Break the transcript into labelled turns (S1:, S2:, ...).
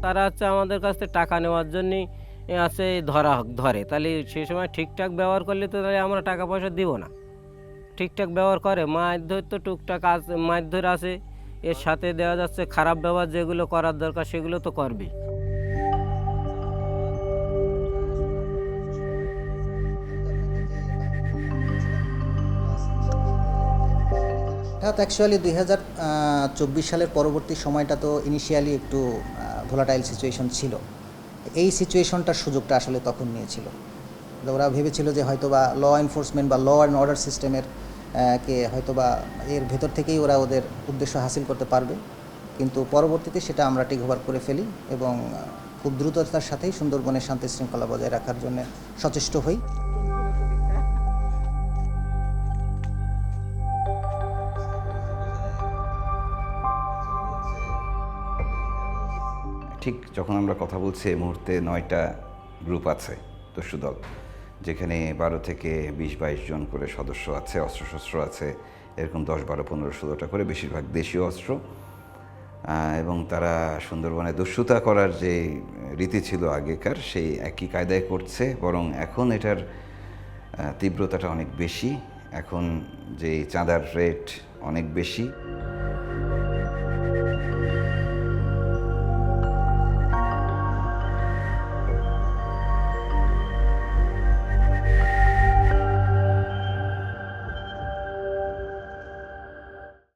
S1: তারা হচ্ছে আমাদের কাছ থেকে টাকা নেওয়ার জন্যই আছে ধরে। তাহলে সেই সময় ঠিকঠাক ব্যবহার করলে তো তাহলে আমরা টাকা পয়সা দিব না। ঠিকঠাক ব্যবহার করে, মারধর তো টুকটাক আছে, মারধর আছে, এর সাথে দেওয়া যাচ্ছে খারাপ ব্যবহার যেগুলো করার দরকার সেগুলো তো করবেই।
S2: এটা তো অ্যাকচুয়ালি 2024 সালের পরবর্তী সময়টা তো ইনিশিয়ালি একটু ভোলাটাইল সিচুয়েশন ছিল। এই সিচুয়েশনটার সুযোগটা আসলে তখন নিয়েছিল। ওরা ভেবেছিল যে হয়তোবা ল এনফোর্সমেন্ট বা ল অ্যান্ড অর্ডার সিস্টেমের কে হয়তোবা এর ভেতর থেকেই ওরা ওদের উদ্দেশ্য হাসিল করতে পারবে, কিন্তু পরবর্তীতে সেটা আমরা টেক ওভার করে ফেলি এবং খুব দ্রুততার সাথেই সুন্দরবনের শান্তি শৃঙ্খলা বজায় রাখার জন্য সচেষ্ট হই।
S3: ঠিক যখন আমরা কথা বলছি এই মুহূর্তে 9টা গ্রুপ আছে দস্যু দল, যেখানে 12 থেকে 20-22 জন করে সদস্য আছে, অস্ত্রশস্ত্র আছে, এরকম 10, 12, 15, 16টা করে, বেশিরভাগ দেশীয় অস্ত্র। এবং তারা সুন্দরবনে দস্যুতা করার যে রীতি ছিল আগেকার, সেই একই কায়দায় করছে, বরং এখন এটার তীব্রতাটা অনেক বেশি। এখন যে চাঁদার রেট অনেক বেশি।